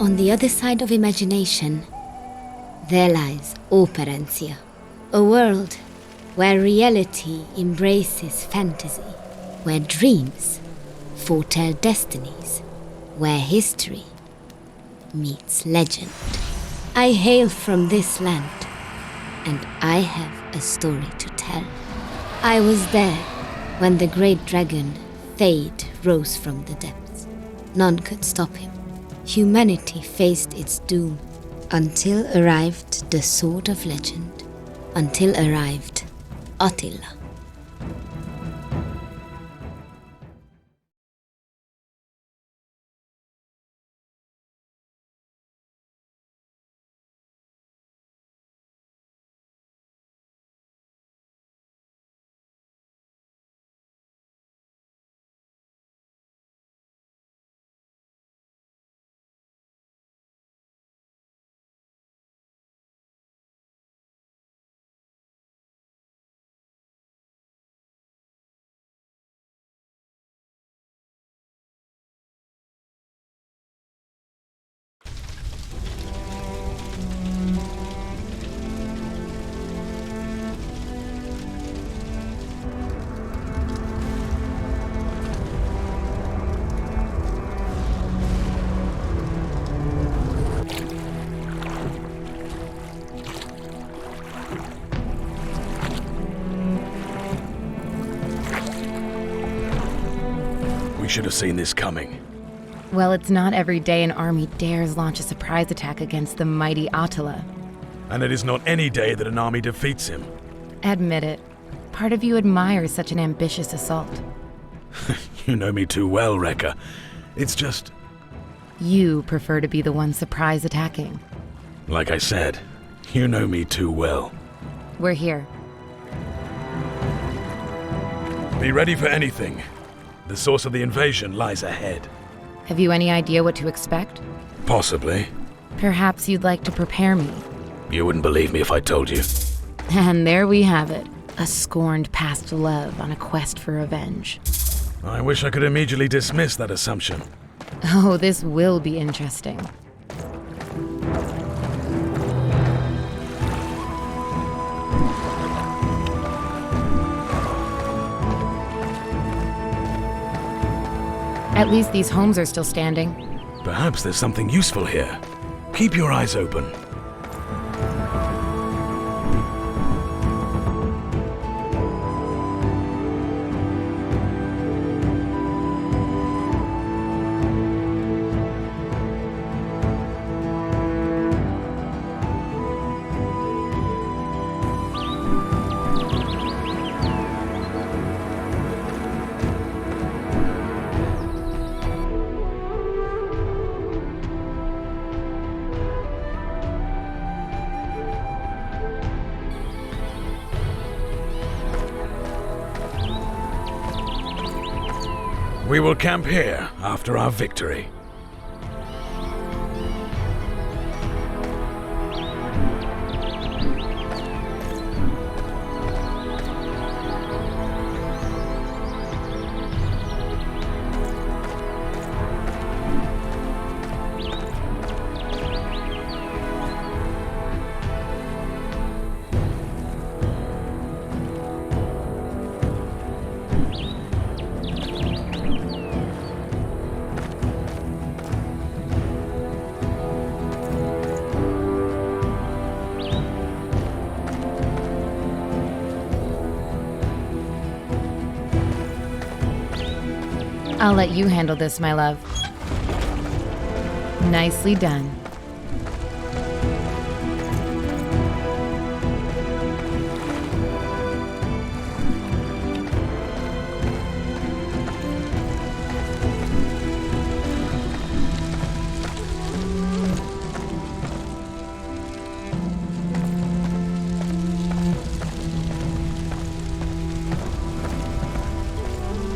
On the other side of imagination, there lies Operencia, a world where reality embraces fantasy, where dreams foretell destinies, where history meets legend. I hail from this land, and I have a story to tell. I was there when the great dragon, Fate, rose from the depths. None could stop him. Humanity faced its doom, until arrived the sword of legend, until arrived Attila. We should have seen this coming. Well, it's not every day an army dares launch a surprise attack against the mighty Attila. And it is not any day that an army defeats him. Admit it. Part of you admires such an ambitious assault. You know me too well, Rekka. It's just... You prefer to be the one surprise attacking. Like I said, you know me too well. We're here. Be ready for anything. The source of the invasion lies ahead. Have you any idea what to expect? Possibly. Perhaps you'd like to prepare me. You wouldn't believe me if I told you. And there we have it. A scorned past love on a quest for revenge. I wish I could immediately dismiss that assumption. Oh, this will be interesting. At least these homes are still standing. Perhaps there's something useful here. Keep your eyes open. We will camp here after our victory. I'll let you handle this, my love. Nicely done.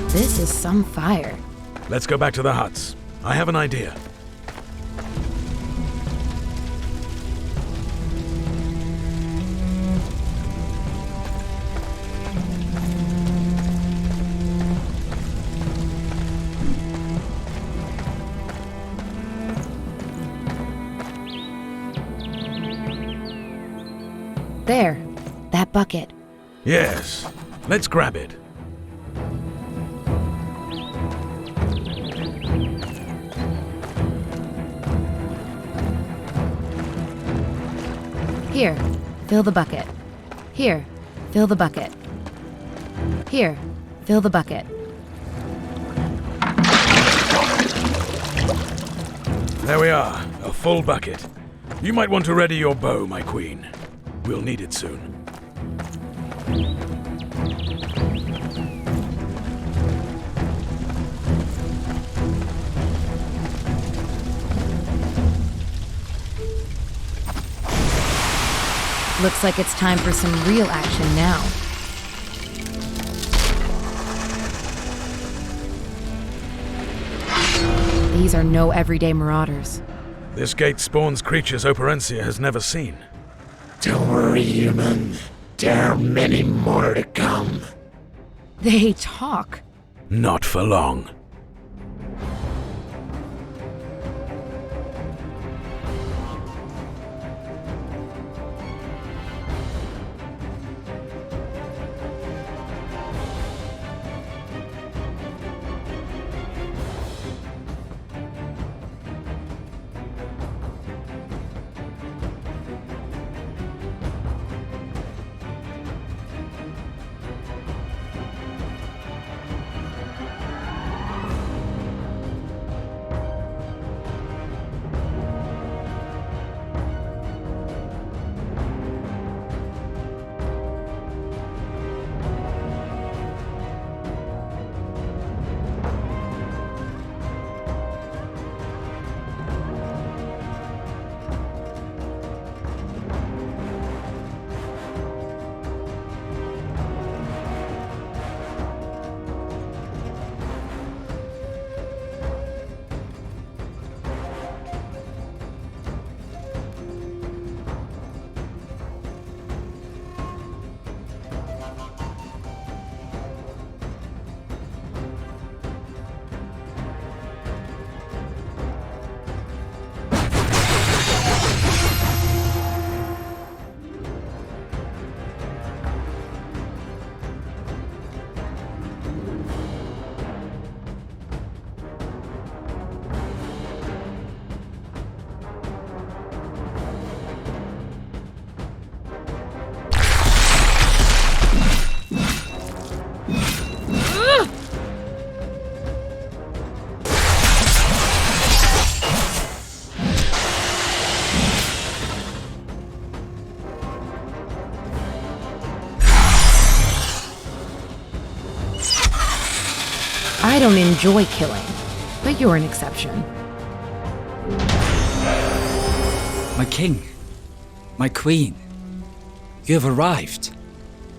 This is some fire. Let's go back to the huts. I have an idea. There, that bucket. Yes, let's grab it. Here, fill the bucket. Here, fill the bucket. Here, fill the bucket. There we are, a full bucket. You might want to ready your bow, my queen. We'll need it soon. Looks like it's time for some real action now. These are no everyday marauders. This gate spawns creatures Operencia has never seen. Don't worry, human. There are many more to come. They talk. Not for long. I don't enjoy killing, but you're an exception. My king, my queen, you have arrived.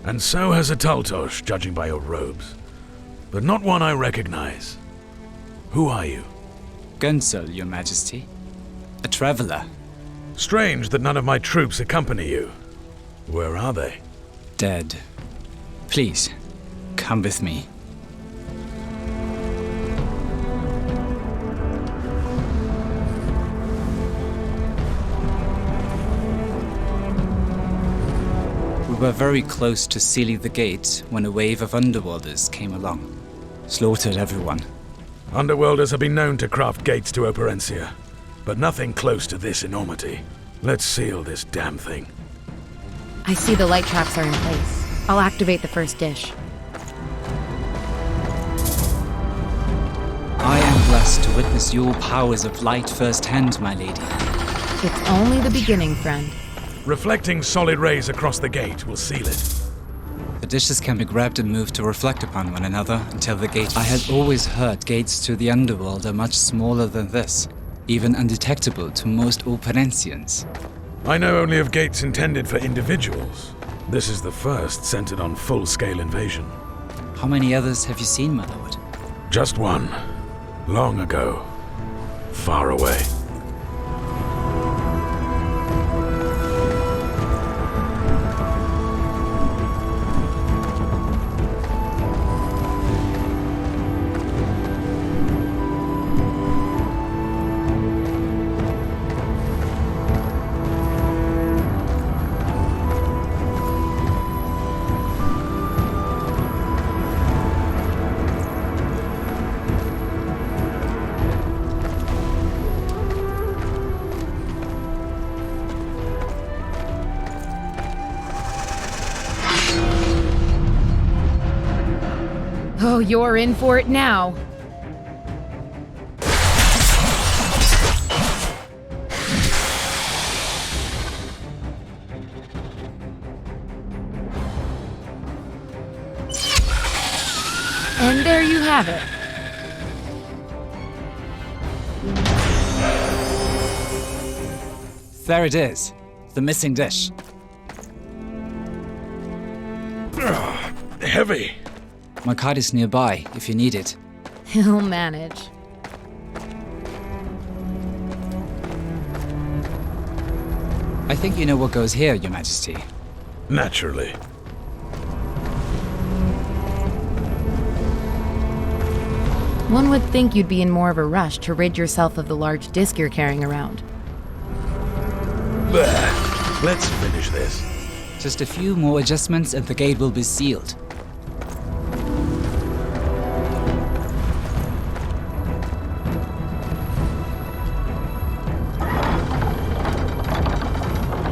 And so has a Taltosh, judging by your robes. But not one I recognize. Who are you? Gunsel, your majesty. A traveler. Strange that none of my troops accompany you. Where are they? Dead. Please, come with me. We were very close to sealing the gate when a wave of underworlders came along. Slaughtered everyone. Underworlders have been known to craft gates to Operencia, but nothing close to this enormity. Let's seal this damn thing. I see the light traps are in place. I'll activate the first dish. I am blessed to witness your powers of light firsthand, my lady. It's only the beginning, friend. Reflecting solid rays across the gate will seal it. The dishes can be grabbed and moved to reflect upon one another until the gate... I had always heard gates to the underworld are much smaller than this, even undetectable to most Operencians. I know only of gates intended for individuals. This is the first centered on full-scale invasion. How many others have you seen, my lord? Just one. Long ago. Far away. Oh, you're in for it now. And there you have it. There it is. The missing dish. Heavy. My cart is nearby, if you need it. He'll manage. I think you know what goes here, Your Majesty. Naturally. One would think you'd be in more of a rush to rid yourself of the large disc you're carrying around. There. Let's finish this. Just a few more adjustments and the gate will be sealed.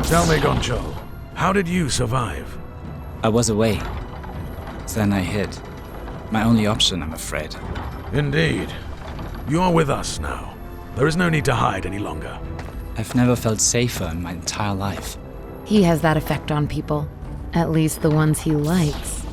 Tell me, Gonchol, how did you survive? I was away. Then I hid. My only option, I'm afraid. Indeed. You are with us now. There is no need to hide any longer. I've never felt safer in my entire life. He has that effect on people. At least the ones he likes.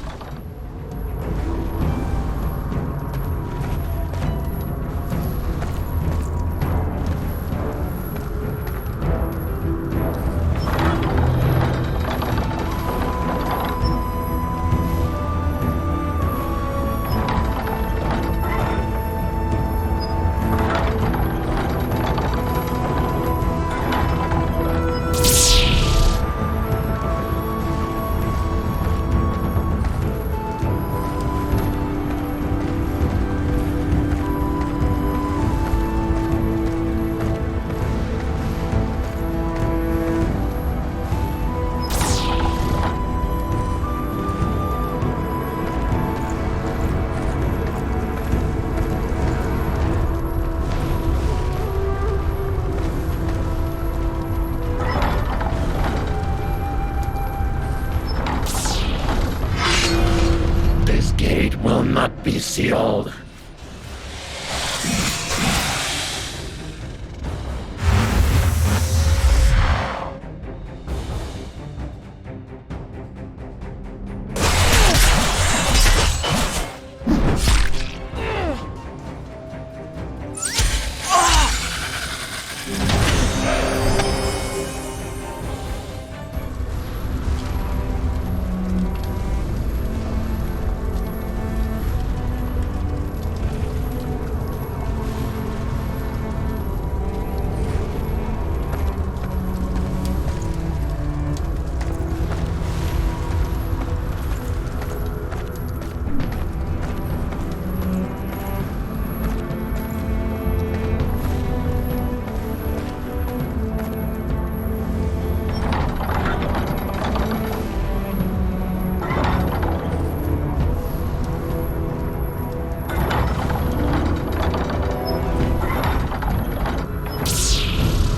Will not be sealed.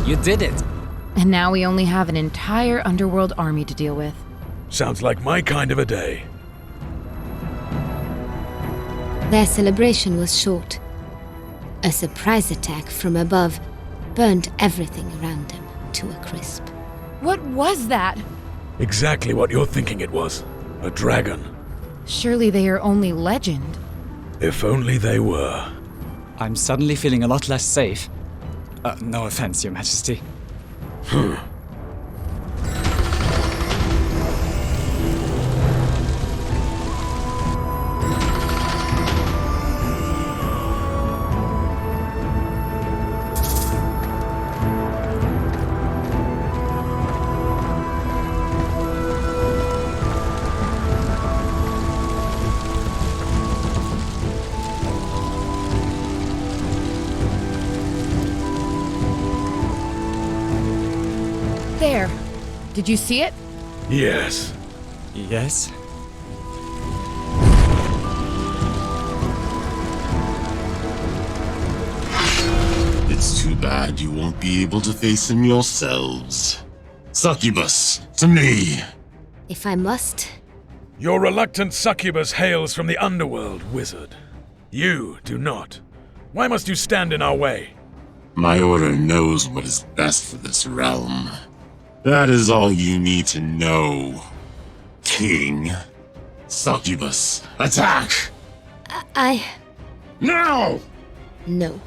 You did it! And now we only have an entire underworld army to deal with. Sounds like my kind of a day. Their celebration was short. A surprise attack from above burned everything around them to a crisp. What was that? Exactly what you're thinking it was. A dragon. Surely they are only legend. If only they were. I'm suddenly feeling a lot less safe. No offense, Your Majesty. There. Did you see it? Yes. Yes? It's too bad you won't be able to face him yourselves. Succubus, to me! If I must, Your reluctant succubus hails from the underworld, wizard. You do not. Why must you stand in our way? My order knows what is best for this realm. That is all you need to know. King. Succubus, attack! I... Now! No.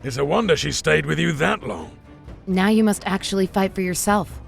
It's a wonder she stayed with you that long. Now you must actually fight for yourself.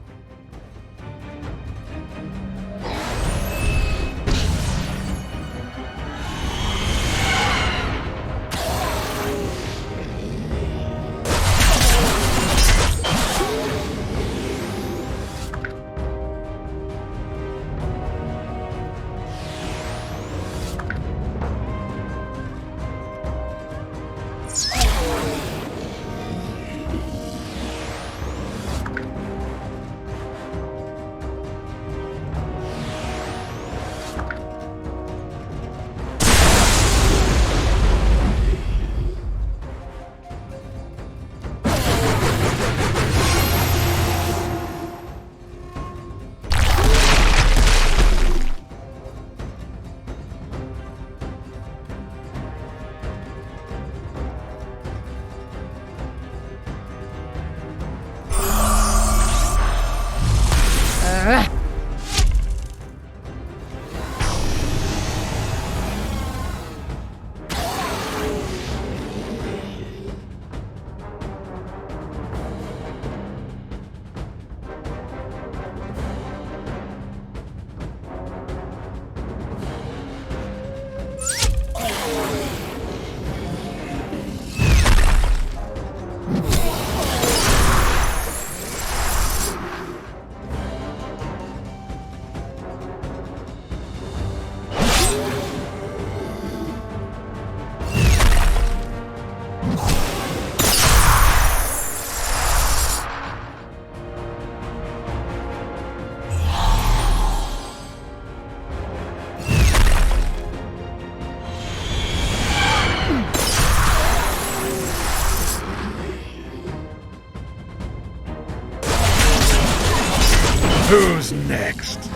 Who's next?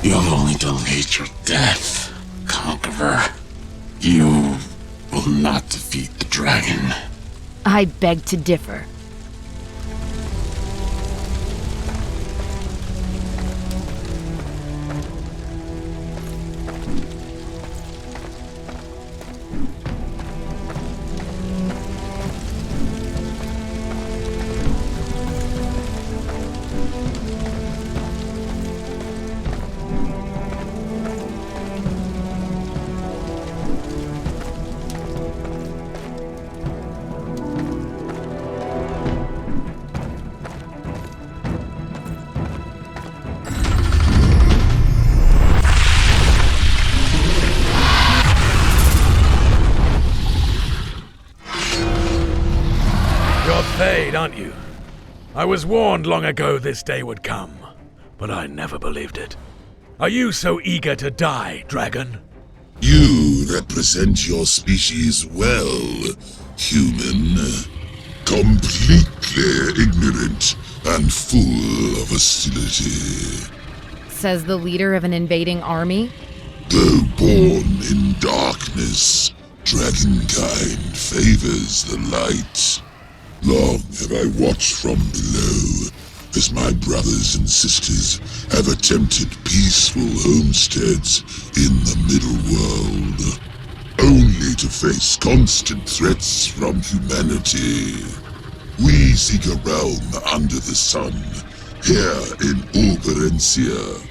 You'll only delay your death, Conqueror. You will not defeat the dragon. I beg to differ. Fade, aren't you? I was warned long ago this day would come, but I never believed it. Are you so eager to die, dragon? You represent your species well, human. Completely ignorant and full of hostility. Says the leader of an invading army? Though born in darkness, dragonkind favors the light. Long have I watched from below, as my brothers and sisters have attempted peaceful homesteads in the middle world, only to face constant threats from humanity. We seek a realm under the sun, here in Operencia.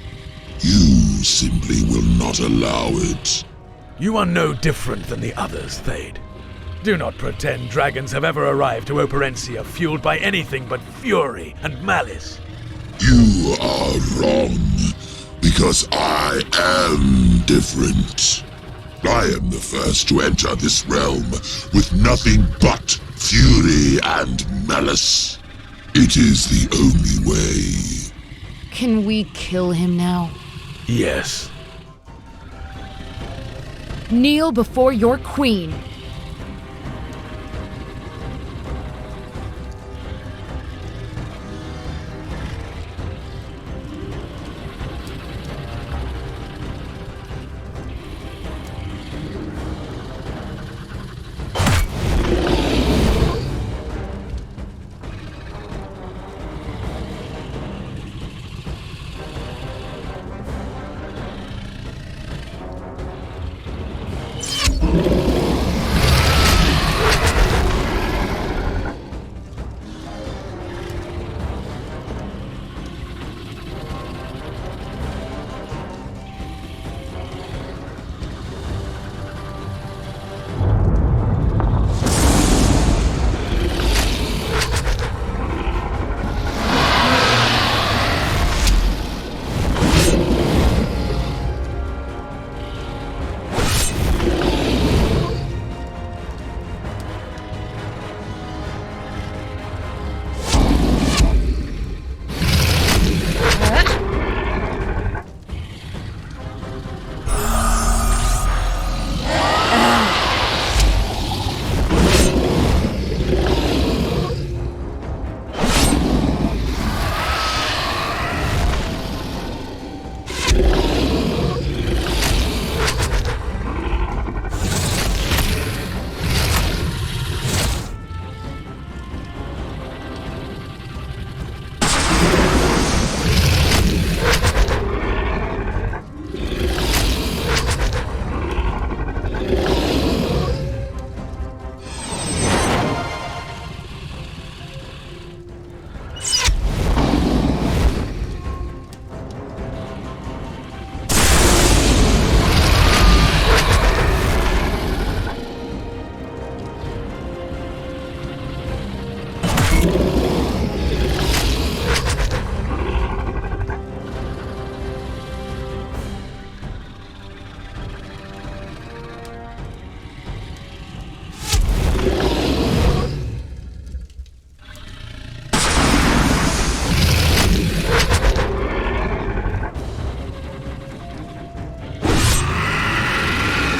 You simply will not allow it. You are no different than the others, Thade. Do not pretend dragons have ever arrived to Operencia fueled by anything but fury and malice. You are wrong, because I am different. I am the first to enter this realm with nothing but fury and malice. It is the only way. Can we kill him now? Yes. Kneel before your queen.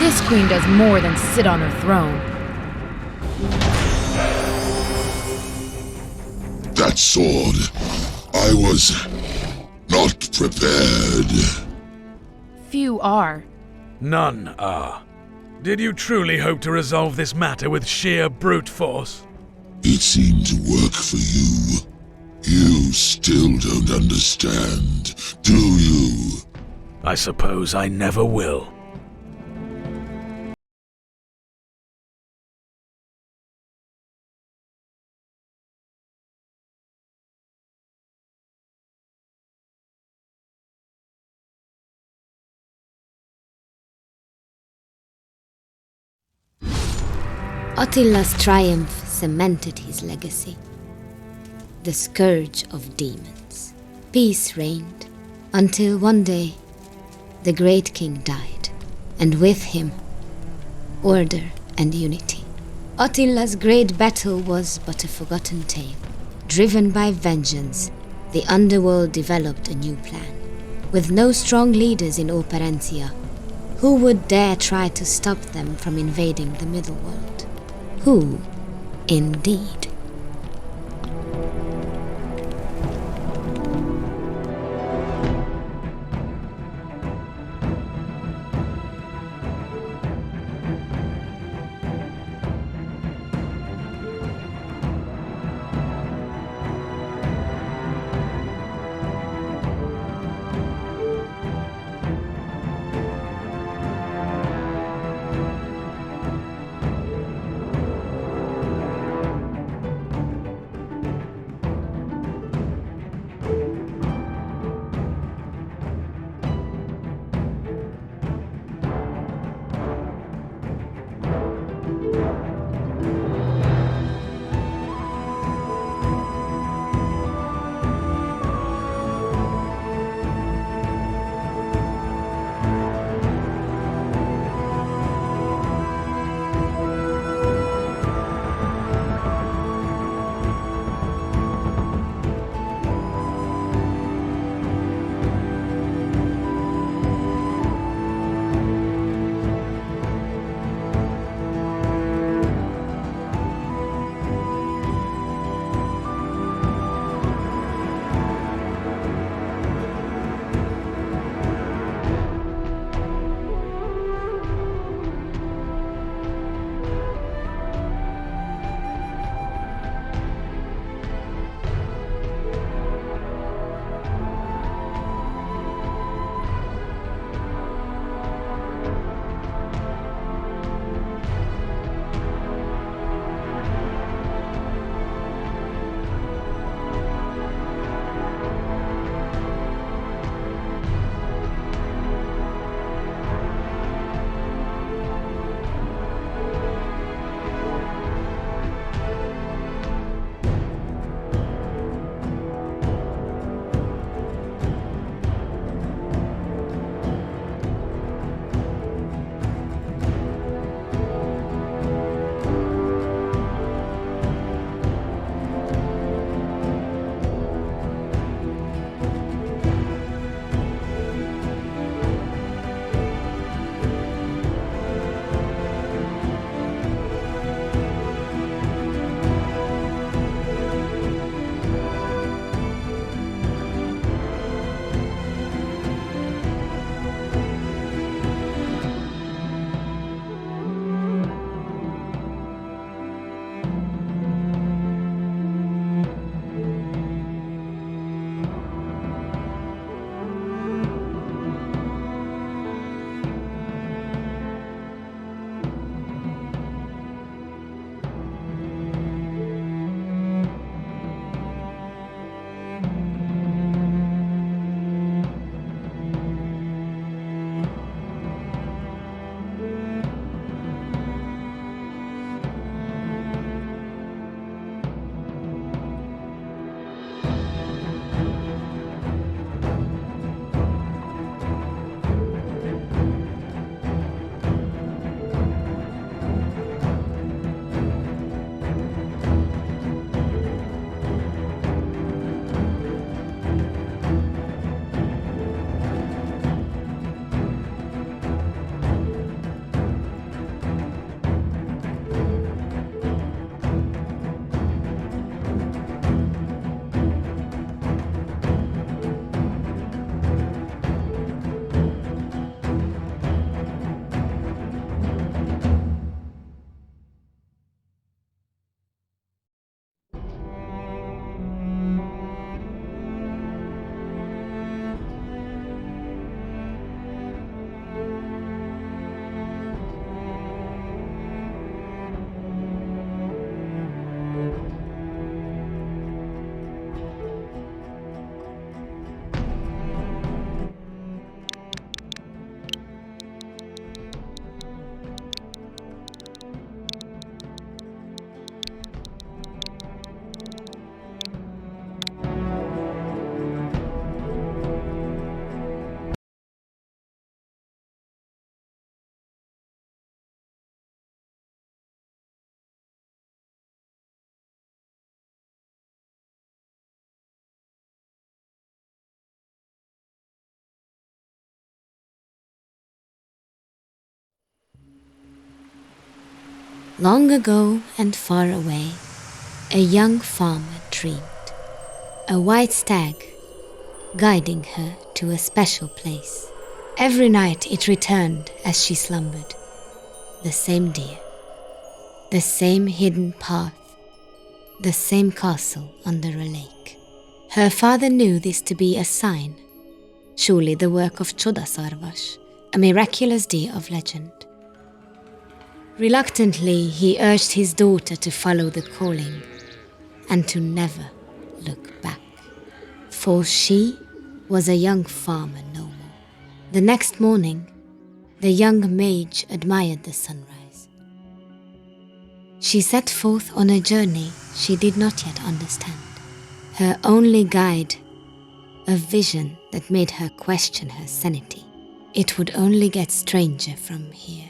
This queen does more than sit on her throne. That sword, I was not prepared. Few are. None are. Did you truly hope to resolve this matter with sheer brute force? It seemed to work for you. You still don't understand, do you? I suppose I never will. Attila's triumph cemented his legacy. The scourge of demons. Peace reigned, until one day, the great king died, and with him, order and unity. Attila's great battle was but a forgotten tale. Driven by vengeance, the underworld developed a new plan. With no strong leaders in Operencia, who would dare try to stop them from invading the middle world? Who, indeed? Long ago and far away, a young farmer dreamed. A white stag guiding her to a special place. Every night it returned as she slumbered. The same deer, the same hidden path, the same castle under a lake. Her father knew this to be a sign, surely the work of Csodaszarvas, a miraculous deer of legend. Reluctantly, he urged his daughter to follow the calling and to never look back, for she was a young farmer no more. The next morning, the young mage admired the sunrise. She set forth on a journey she did not yet understand. Her only guide, a vision that made her question her sanity. It would only get stranger from here.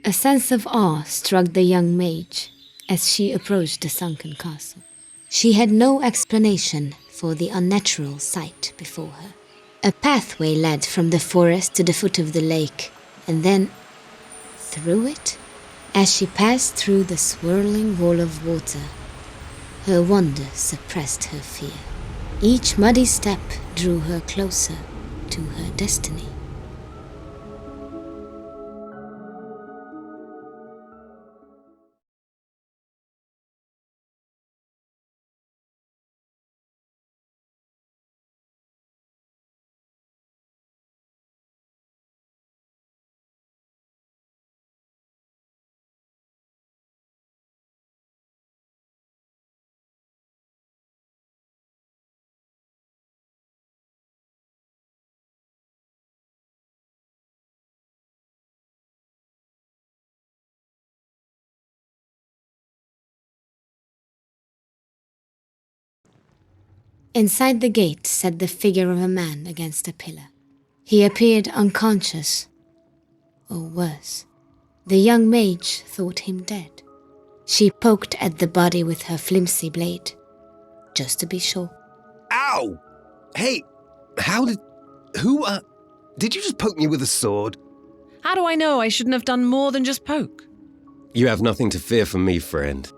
A sense of awe struck the young mage as she approached the sunken castle. She had no explanation for the unnatural sight before her. A pathway led from the forest to the foot of the lake, and then through it. As she passed through the swirling wall of water, her wonder suppressed her fear. Each muddy step drew her closer to her destiny. Inside the gate sat the figure of a man against a pillar. He appeared unconscious, or worse. The young mage thought him dead. She poked at the body with her flimsy blade, just to be sure. Ow! Hey, did you just poke me with a sword? How do I know I shouldn't have done more than just poke? You have nothing to fear from me, friend.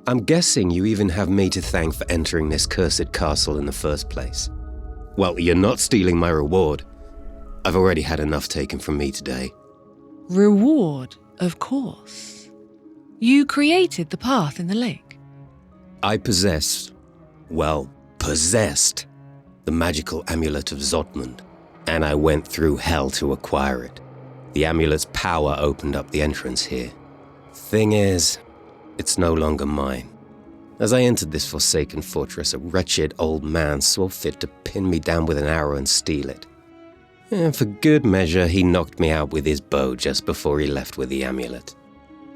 I'm guessing you even have me to thank for entering this cursed castle in the first place. Well, you're not stealing my reward. I've already had enough taken from me today. Reward, of course. You created the path in the lake. I possessed the magical amulet of Zotmund, and I went through hell to acquire it. The amulet's power opened up the entrance here. Thing is, it's no longer mine. As I entered this forsaken fortress, a wretched old man saw fit to pin me down with an arrow and steal it. And for good measure, he knocked me out with his bow just before he left with the amulet.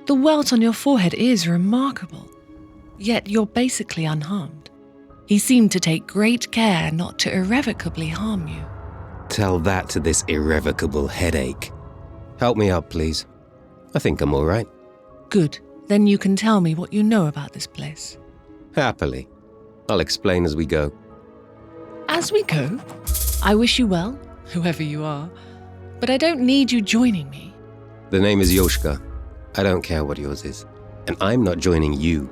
The welt on your forehead is remarkable, yet you're basically unharmed. He seemed to take great care not to irrevocably harm you. Tell that to this irrevocable headache. Help me up, please. I think I'm all right. Good. Then you can tell me what you know about this place. Happily. I'll explain as we go. As we go? I wish you well, whoever you are, but I don't need you joining me. The name is Yoshka. I don't care what yours is. And I'm not joining you.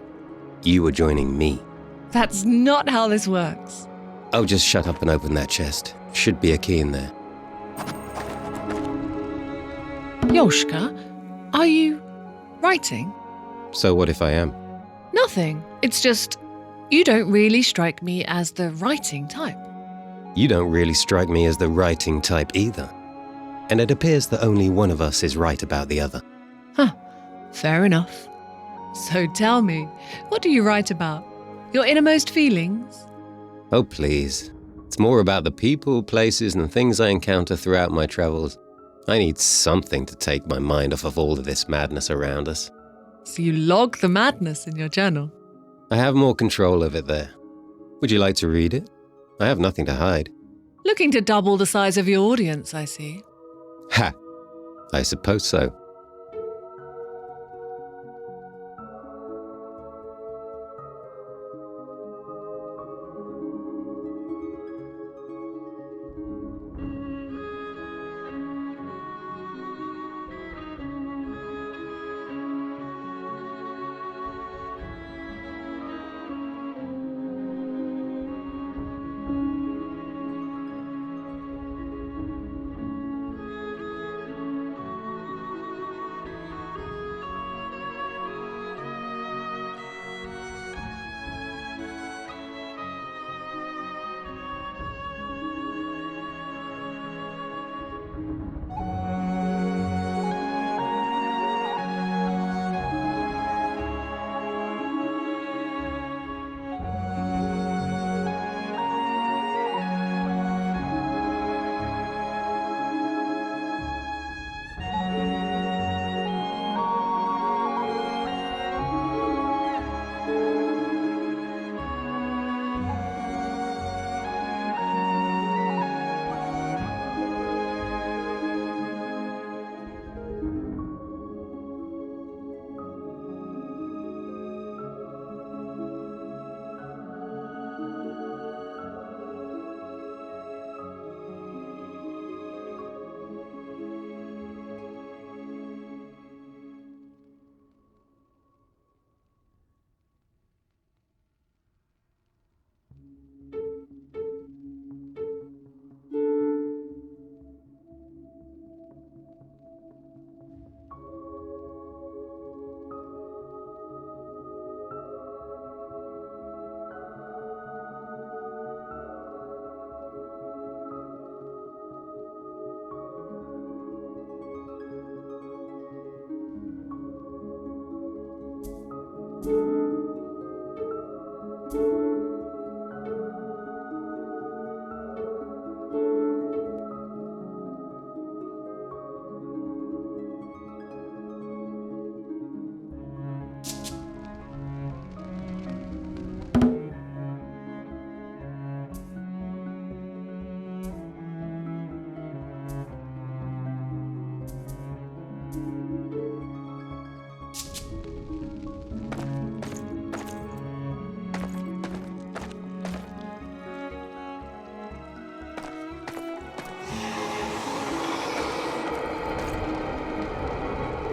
You are joining me. That's not how this works. Oh, just shut up and open that chest. Should be a key in there. Yoshka, are you writing? So what if I am? Nothing. It's just, you don't really strike me as the writing type. You don't really strike me as the writing type either. And it appears that only one of us is right about the other. Huh. Fair enough. So tell me, what do you write about? Your innermost feelings? Oh, please. It's more about the people, places, and things I encounter throughout my travels. I need something to take my mind off of all of this madness around us. So you log the madness in your journal. I have more control of it there. Would you like to read it? I have nothing to hide. Looking to double the size of your audience, I see. Ha! I suppose so.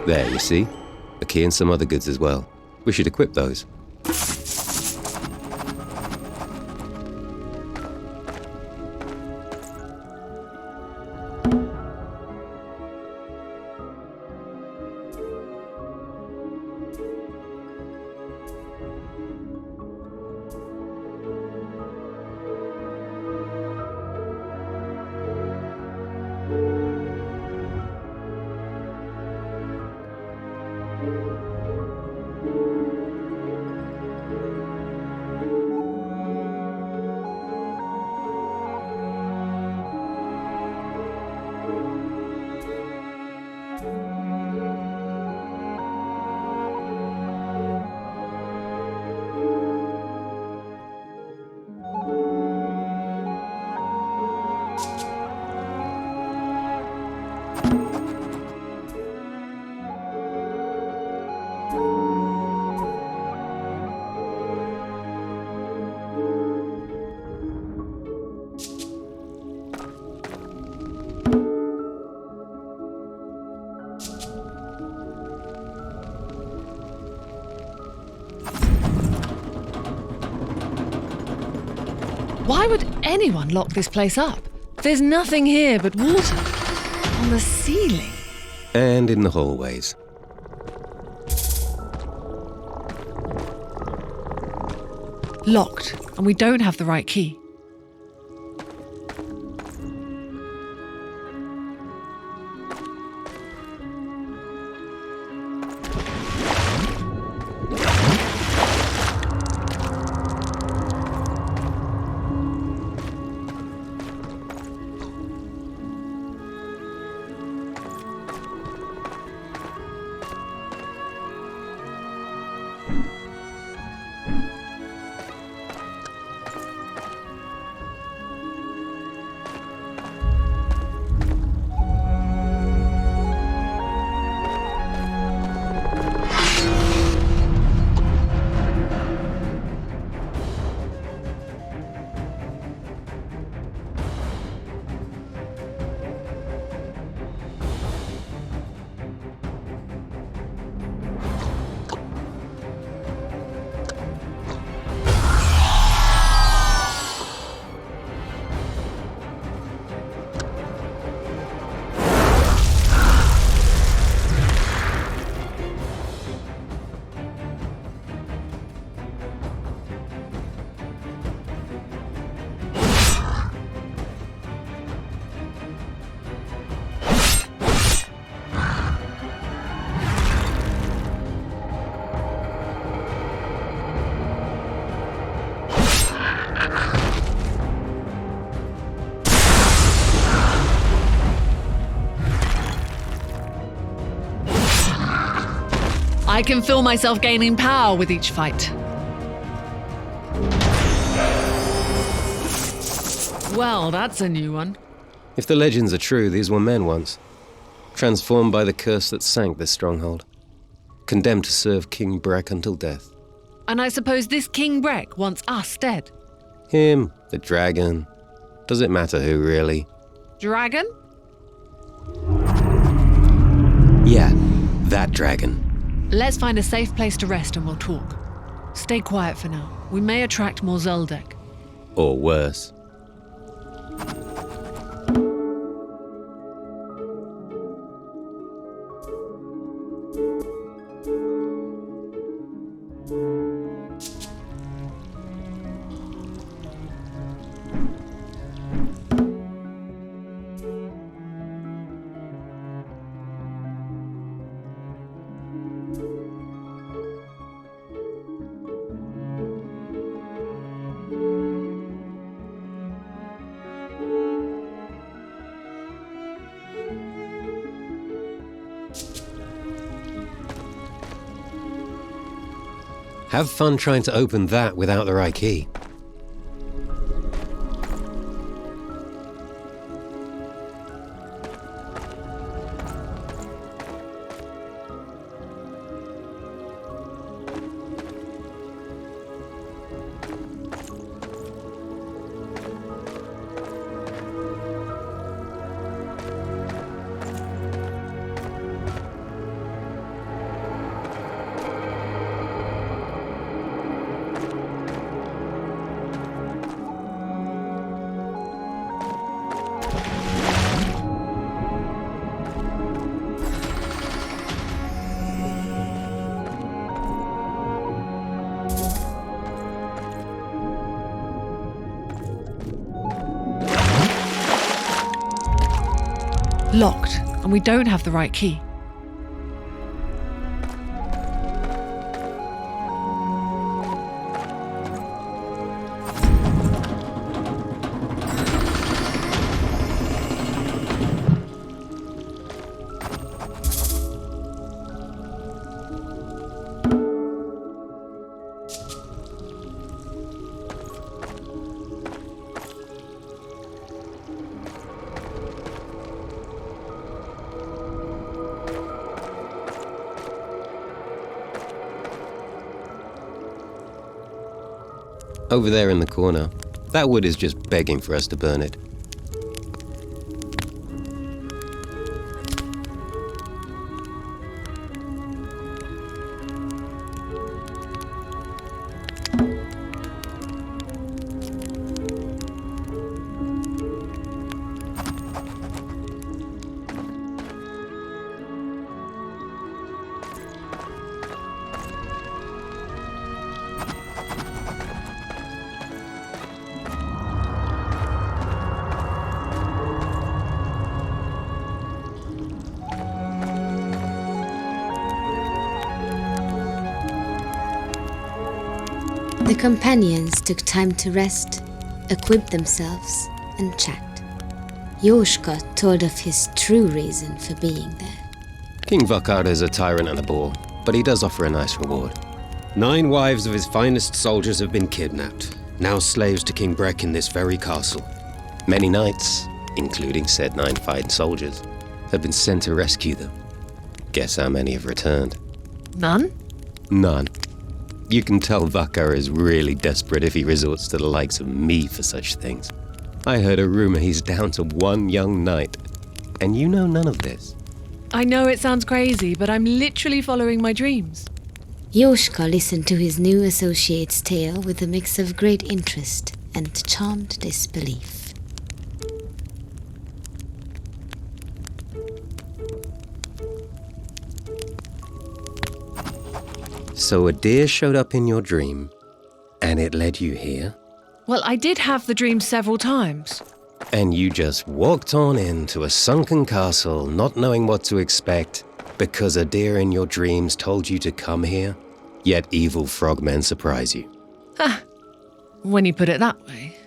There, you see? A key and some other goods as well. We should equip those. Why would anyone lock this place up? There's nothing here but water. On the ceiling. And in the hallways. Locked, and we don't have the right key. I can feel myself gaining power with each fight. Well, that's a new one. If the legends are true, these were men once, transformed by the curse that sank this stronghold, condemned to serve King Breck until death. And I suppose this King Breck wants us dead. Him, the dragon. Does it matter who, really? Dragon? Yeah, that dragon. Let's find a safe place to rest and we'll talk. Stay quiet for now. We may attract more Zuldek. Or worse. Have fun trying to open that without the right key. Locked, and we don't have the right key. Over there in the corner. That wood is just begging for us to burn it. The companions took time to rest, equip themselves, and chat. Joshka told of his true reason for being there. King Vakar is a tyrant and a bore, but he does offer a nice reward. 9 wives of his finest soldiers have been kidnapped, now slaves to King Breck in this very castle. Many knights, including said 9 fine soldiers, have been sent to rescue them. Guess how many have returned? None? None. You can tell Vakar is really desperate if he resorts to the likes of me for such things. I heard a rumor he's down to 1 young knight, and you know none of this. I know it sounds crazy, but I'm literally following my dreams. Joshka listened to his new associate's tale with a mix of great interest and charmed disbelief. So a deer showed up in your dream, and it led you here? Well, I did have the dream several times. And you just walked on into a sunken castle, not knowing what to expect, because a deer in your dreams told you to come here? Yet evil frogmen surprise you. Ha! When you put it that way.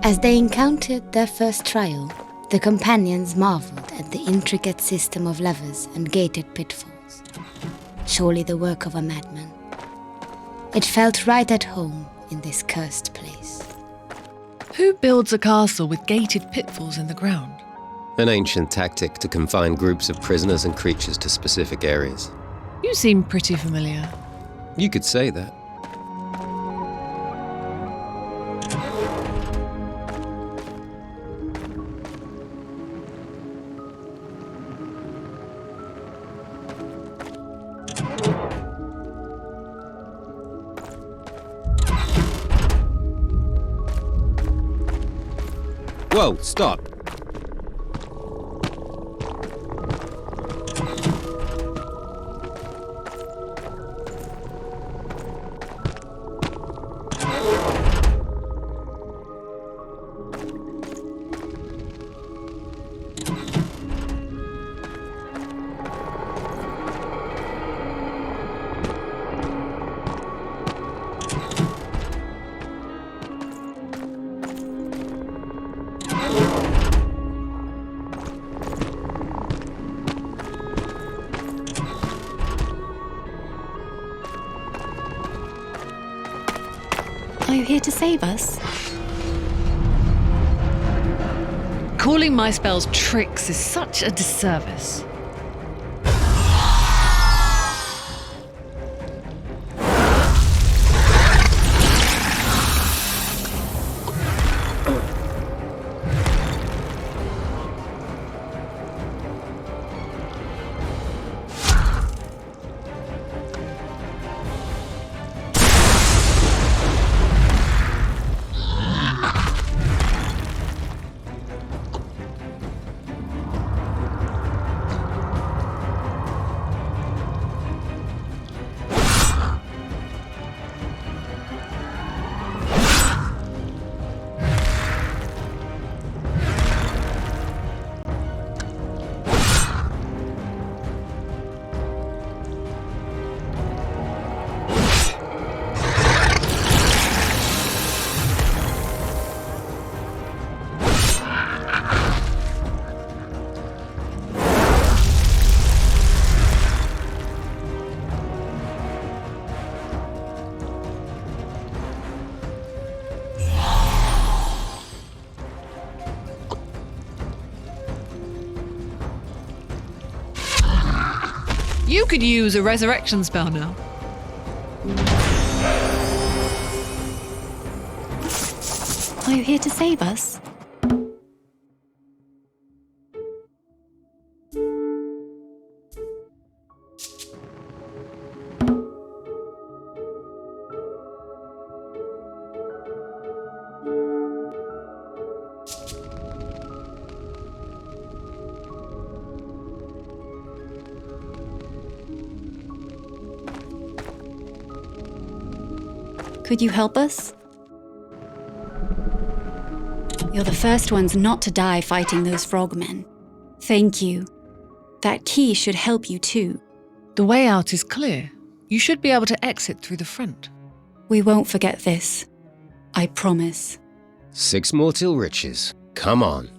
As they encountered their first trial, the companions marveled at the intricate system of levers and gated pitfalls. Surely the work of a madman. It felt right at home in this cursed place. Who builds a castle with gated pitfalls in the ground? An ancient tactic to confine groups of prisoners and creatures to specific areas. You seem pretty familiar. You could say that. Whoa, stop. Are you here to save us? Calling my spells tricks is such a disservice. You could use a resurrection spell now. Are you here to save us? Could you help us? You're the first ones not to die fighting those frogmen. Thank you. That key should help you too. The way out is clear. You should be able to exit through the front. We won't forget this. I promise. 6 more till riches. Come on.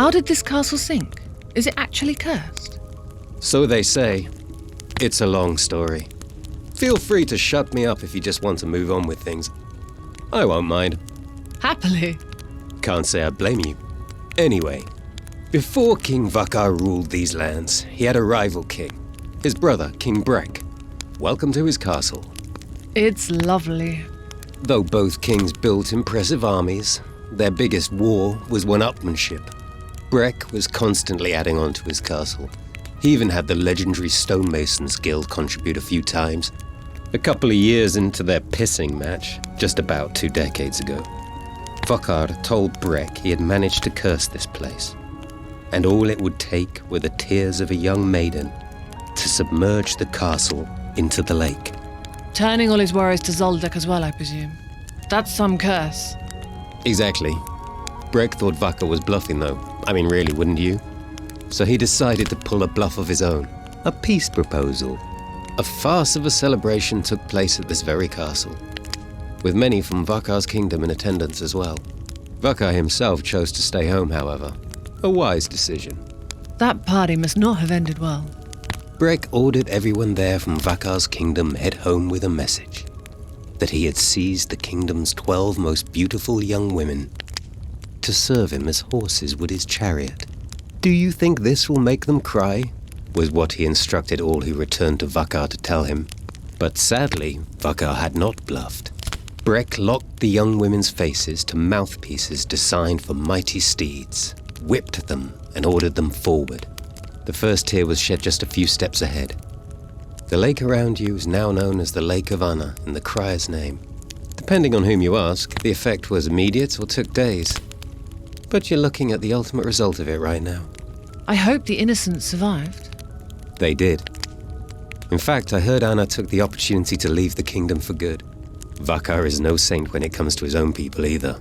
How did this castle sink? Is it actually cursed? So they say. It's a long story. Feel free to shut me up if you just want to move on with things. I won't mind. Happily. Can't say I blame you. Anyway, before King Vakar ruled these lands, he had a rival king, his brother, King Brek. Welcome to his castle. It's lovely. Though both kings built impressive armies, their biggest war was one-upmanship. Brek was constantly adding on to his castle. He even had the legendary Stonemasons Guild contribute a few times. A couple of years into their pissing match, just about 2 decades ago, Vakar told Brek he had managed to curse this place, and all it would take were the tears of a young maiden to submerge the castle into the lake. Turning all his worries to Zoldyck as well, I presume. That's some curse. Exactly. Brek thought Vakar was bluffing though. I mean, really, wouldn't you? So he decided to pull a bluff of his own. A peace proposal. A farce of a celebration took place at this very castle, with many from Vakar's kingdom in attendance as well. Vakar himself chose to stay home, however. A wise decision. That party must not have ended well. Brek ordered everyone there from Vakar's kingdom head home with a message that he had seized the kingdom's 12 most beautiful young women to serve him as horses would his chariot. Do you think this will make them cry? Was what he instructed all who returned to Vakar to tell him. But sadly, Vakar had not bluffed. Brek locked the young women's faces to mouthpieces designed for mighty steeds, whipped them, and ordered them forward. The first tear was shed just a few steps ahead. The lake around you is now known as the Lake of Anna in the crier's name. Depending on whom you ask, the effect was immediate or took days. But you're looking at the ultimate result of it right now. I hope the innocents survived. They did. In fact, I heard Anna took the opportunity to leave the kingdom for good. Vakar is no saint when it comes to his own people either.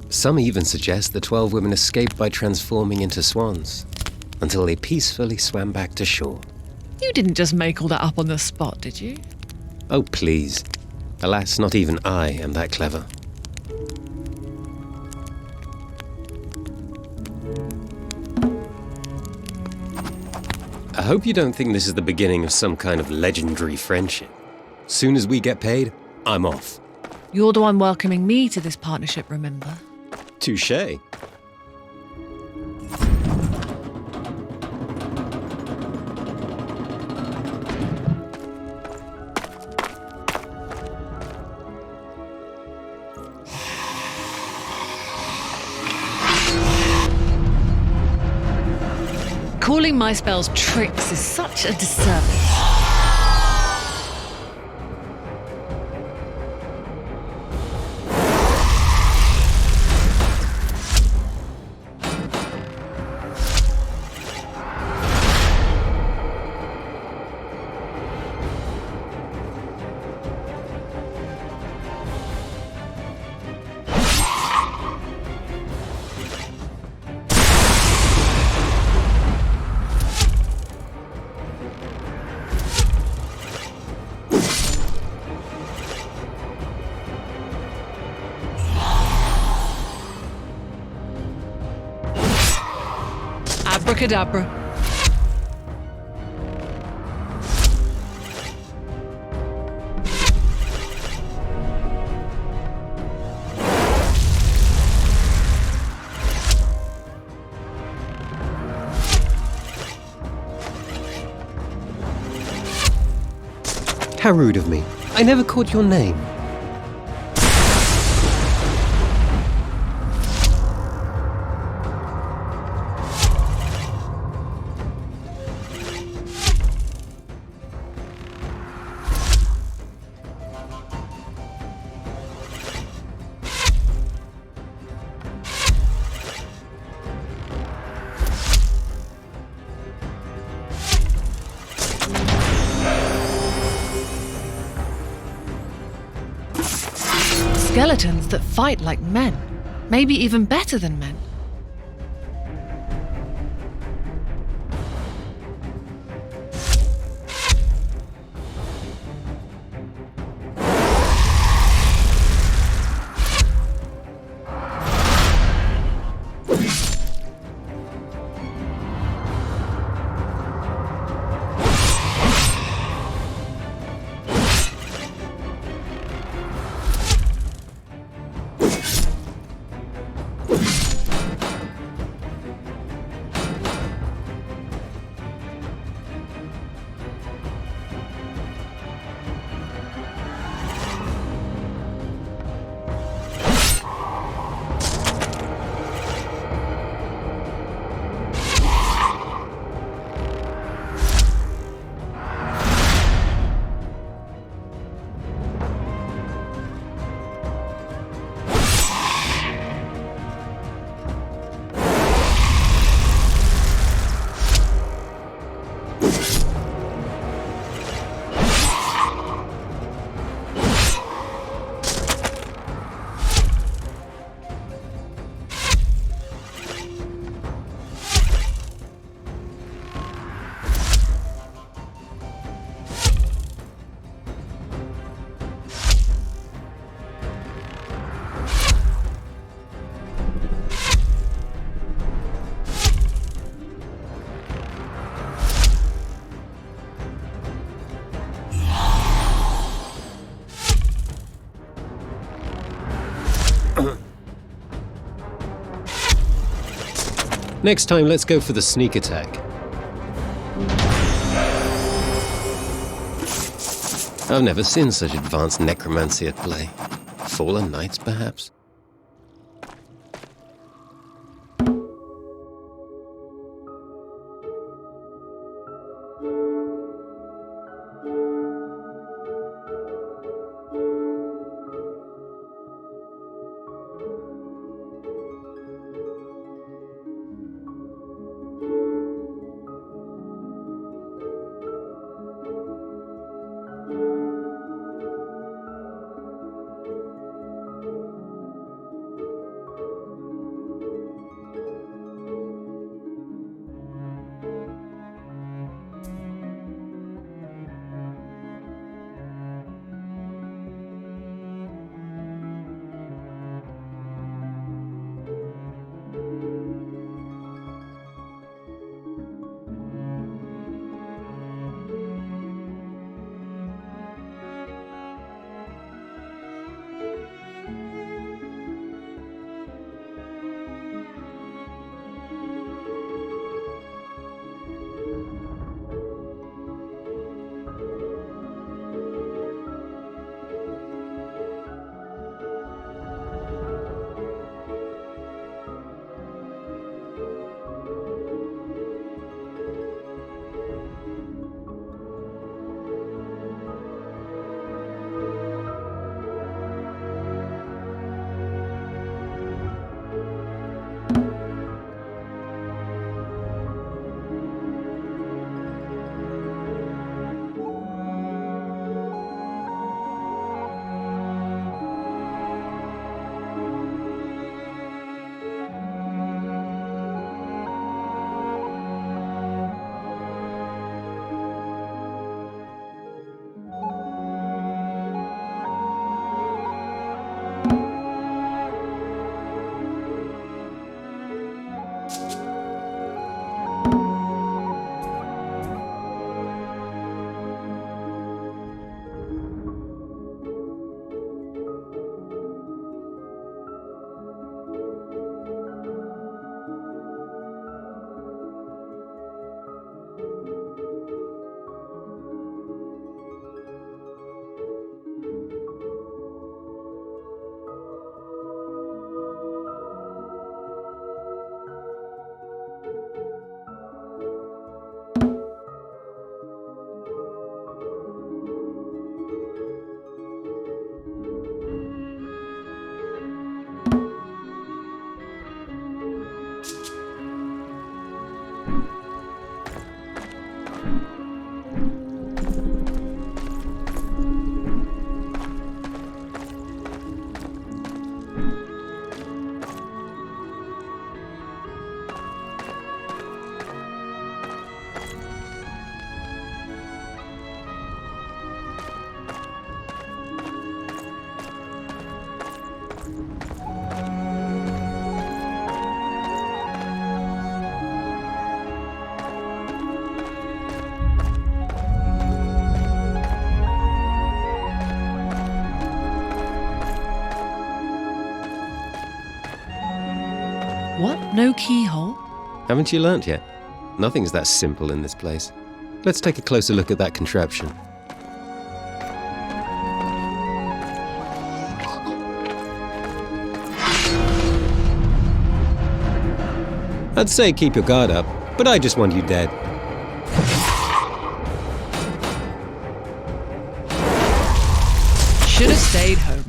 Some even suggest the 12 women escaped by transforming into swans, until they peacefully swam back to shore. You didn't just make all that up on the spot, did you? Oh, please. Alas, not even I am that clever. I hope you don't think this is the beginning of some kind of legendary friendship. Soon as we get paid, I'm off. You're the one welcoming me to this partnership, remember? Touché. Calling my spells tricks is such a disservice. Abracadabra. How rude of me. I never caught your name. Skeletons that fight like men, maybe even better than men. Next time, let's go for the sneak attack. I've never seen such advanced necromancy at play. Fallen knights, perhaps? What? No keyhole? Haven't you learnt yet? Nothing's that simple in this place. Let's take a closer look at that contraption. I'd say keep your guard up, but I just want you dead. Should have stayed home.